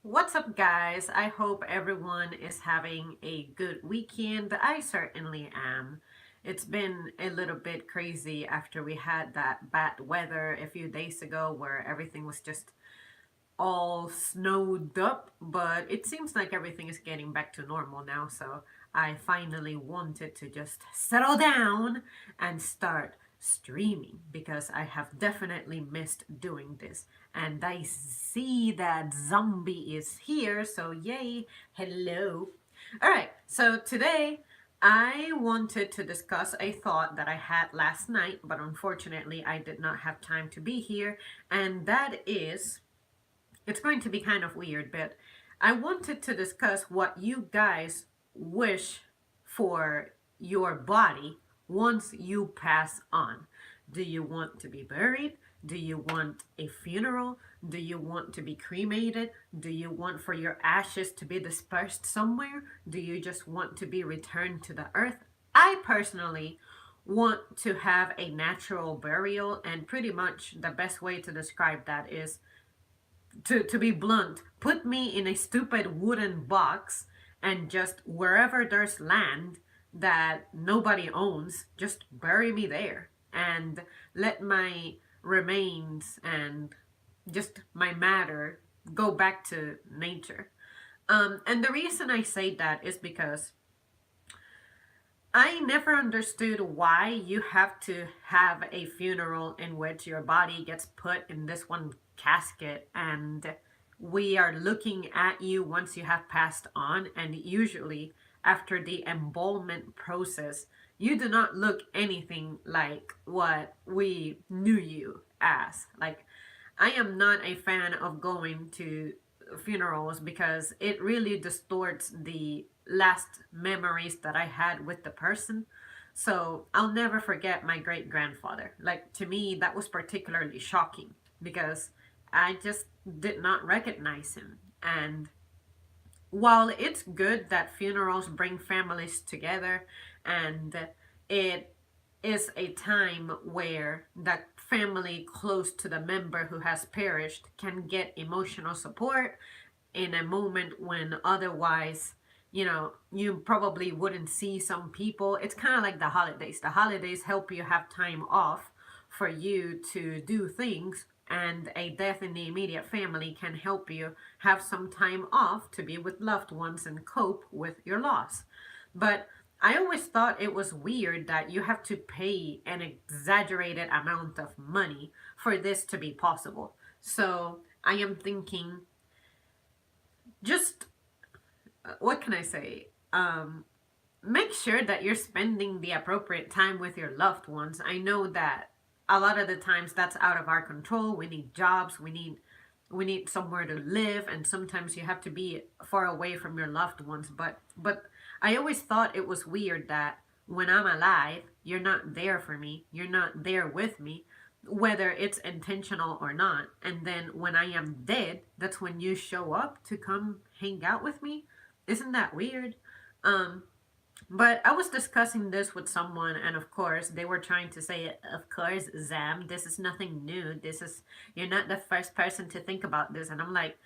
What's up, guys? I hope everyone is having a good weekend. I certainly am. It's been a little bit crazy after we had that bad weather a few days ago where everything was just all snowed up, but it seems like everything is getting back to normal now, so I finally wanted to just settle down and start streaming because I have definitely missed doing this. And I see that Zombie is here, so yay, hello. All right, so today I wanted to discuss a thought that I had last night, but unfortunately I did not have time to be here, and that is it's going to be kind of weird, but I wanted to discuss what you guys wish for your body once you pass on. Do you want to be buried? Do you want a funeral? Do you want to be cremated? Do you want for your ashes to be dispersed somewhere? Do you just want to be returned to the earth? I personally want to have a natural burial, and pretty much the best way to describe that is to be blunt, put me in a stupid wooden box and just wherever there's land that nobody owns, just bury me there and let my remains and just my matter go back to nature. And the reason I say that is because I never understood why you have to have a funeral in which your body gets put in this one casket and we are looking at you once you have passed on. And usually, after the embalmment process, you do not look anything like what we knew you as. Like, I am not a fan of going to funerals because it really distorts the last memories that I had with the person. So I'll never forget my great grandfather. Like, to me, that was particularly shocking because I just did not recognize him. And while it's good that funerals bring families together and it is a time where the family close to the member who has perished can get emotional support in a moment when otherwise, you probably wouldn't see some people. It's kind of like the holidays. The holidays help you have time off for you to do things, and a death in the immediate family can help you have some time off to be with loved ones and cope with your loss. But I always thought it was weird that you have to pay an exaggerated amount of money for this to be possible. So I am thinking, just what can I say? Make sure that you're spending the appropriate time with your loved ones. I know that a lot of the times that's out of our control. We need jobs, we need somewhere to live, and sometimes you have to be far away from your loved ones. But I always thought it was weird that when I'm alive, you're not there for me. You're not there with me, whether it's intentional or not. And then when I am dead, that's when you show up to come hang out with me. Isn't that weird? Um, but I was discussing this with someone, and of course, they were trying to say, of course, Zam, this is nothing new. You're not the first person to think about this. And I'm like,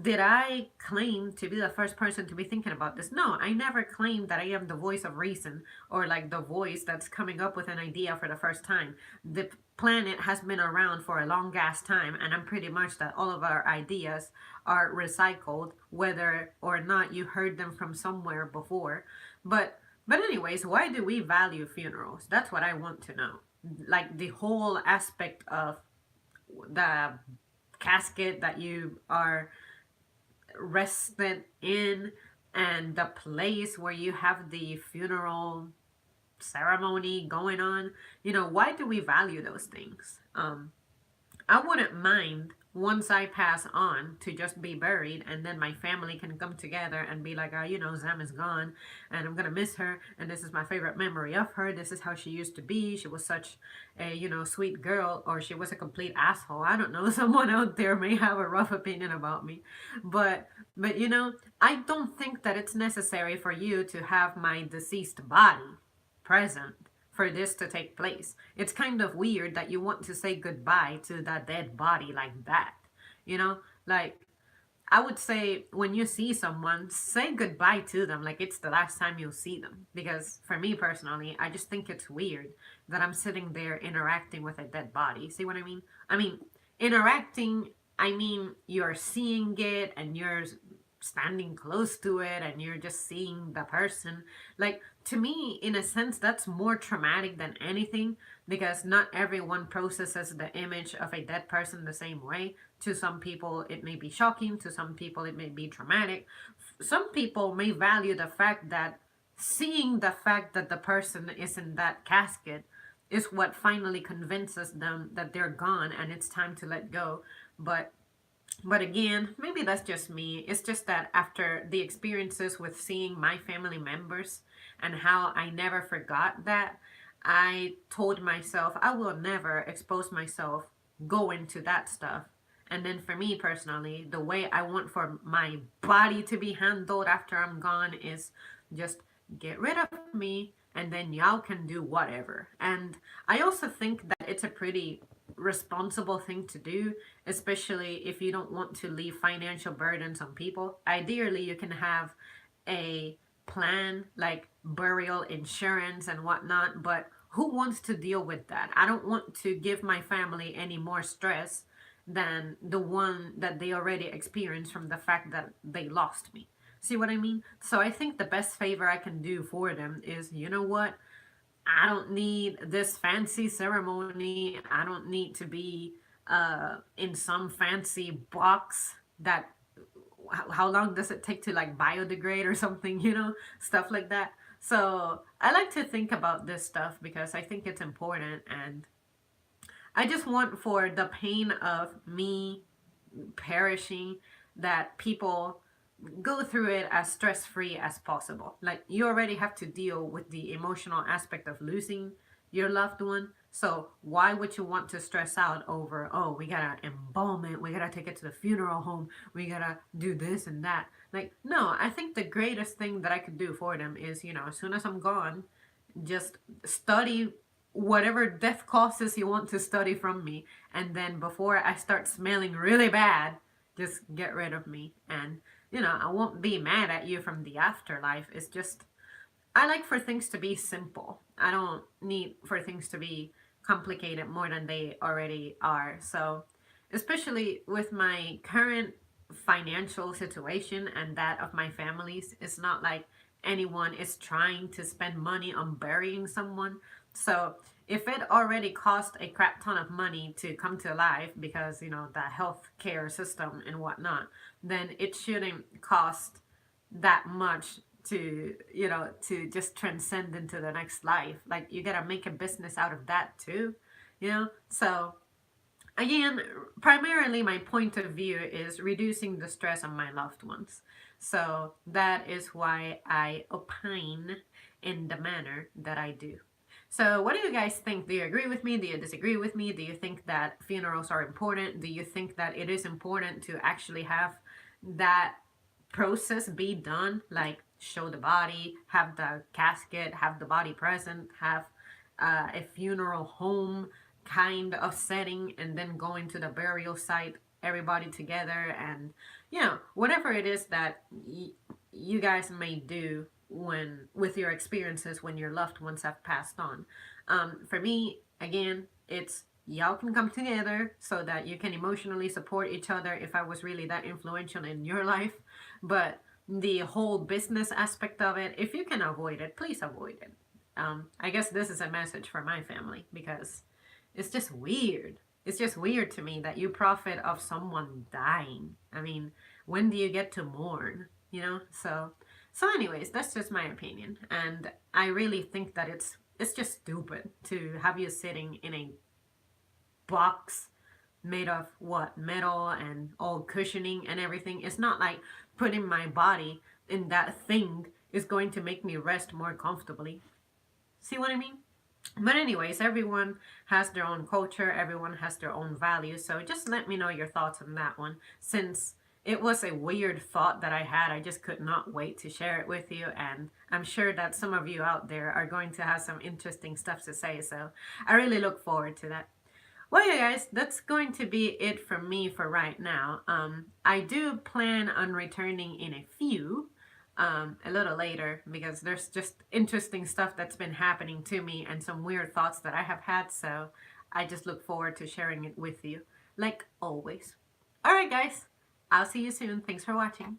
did I claim to be the first person to be thinking about this? No, I never claimed that I am the voice of reason or like the voice that's coming up with an idea for the first time. The planet has been around for a long ass time, and I'm pretty much that all of our ideas are recycled, whether or not you heard them from somewhere before. But anyways, why do we value funerals? That's what I want to know. Like the whole aspect of the casket that you are rested in and the place where you have the funeral ceremony going on. Why do we value those things? I wouldn't mind once I pass on to just be buried, and then my family can come together and be like, Zam is gone and I'm gonna miss her, and this is my favorite memory of her. This is how she used to be. She was such a, sweet girl, or she was a complete asshole. I don't know. Someone out there may have a rough opinion about me. But I don't think that it's necessary for you to have my deceased body present for this to take place. It's kind of weird that you want to say goodbye to that dead body like that. You know, like I would say when you see someone, say goodbye to them like it's the last time you'll see them. Because for me personally, I just think it's weird that I'm sitting there interacting with a dead body. See what I mean? I mean, interacting, I mean, you're seeing it and you're standing close to it and you're just seeing the person. Like, to me, in a sense, that's more traumatic than anything because not everyone processes the image of a dead person the same way. To some people, it may be shocking. To some people, it may be traumatic. Some people may value the fact that seeing the fact that the person is in that casket is what finally convinces them that they're gone and it's time to let go. But but again, maybe that's just me. It's just that after the experiences with seeing my family members and how I never forgot that, I told myself I will never expose myself going to that stuff. And then for me personally, the way I want for my body to be handled after I'm gone is just get rid of me and then y'all can do whatever. And I also think that it's a pretty responsible thing to do, especially if you don't want to leave financial burdens on people. Ideally, you can have a plan like burial insurance and whatnot, but who wants to deal with that? I don't want to give my family any more stress than the one that they already experienced from the fact that they lost me. See what I mean? So I think the best favor I can do for them is, you know what? I don't need this fancy ceremony. I don't need to be in some fancy box that how long does it take to like biodegrade or something, stuff like that. So I like to think about this stuff because I think it's important, and I just want for the pain of me perishing that people go through it as stress free as possible. Like, you already have to deal with the emotional aspect of losing your loved one. So why would you want to stress out over, oh, we gotta embalm it, we gotta take it to the funeral home, we gotta do this and that? Like, no, I think the greatest thing that I could do for them is, as soon as I'm gone, just study whatever death causes you want to study from me. And then before I start smelling really bad, just get rid of me. And I won't be mad at you from the afterlife. It's just, I like for things to be simple. I don't need for things to be complicated more than they already are. So, especially with my current financial situation and that of my family's, it's not like anyone is trying to spend money on burying someone. So, if it already cost a crap ton of money to come to life because, the health care system and whatnot, then it shouldn't cost that much to just transcend into the next life. Like, you gotta make a business out of that too, So, again, primarily my point of view is reducing the stress on my loved ones. So, that is why I opine in the manner that I do. So, what do you guys think? Do you agree with me? Do you disagree with me? Do you think that funerals are important? Do you think that it is important to actually have that process be done? Like, show the body, have the casket, have the body present, have a funeral home kind of setting, and then going to the burial site, everybody together, and, whatever it is that you guys may do when with your experiences when your loved ones have passed on. For me, again, it's y'all can come together so that you can emotionally support each other if I was really that influential in your life. But the whole business aspect of it, if you can avoid it, please avoid it. I guess this is a message for my family because it's just weird. It's just weird to me that you profit of someone dying. I mean, when do you get to mourn? So anyways, that's just my opinion, and I really think that it's just stupid to have you sitting in a box made of what, metal and all cushioning and everything. It's not like putting my body in that thing is going to make me rest more comfortably. See what I mean? But anyways, everyone has their own culture, everyone has their own values, so just let me know your thoughts on that one. Since it was a weird thought that I had, I just could not wait to share it with you, and I'm sure that some of you out there are going to have some interesting stuff to say, so I really look forward to that. Well, yeah, guys, that's going to be it from me for right now. I do plan on returning in a few, a little later, because there's just interesting stuff that's been happening to me and some weird thoughts that I have had. So I just look forward to sharing it with you, like always. All right, guys, I'll see you soon. Thanks for watching.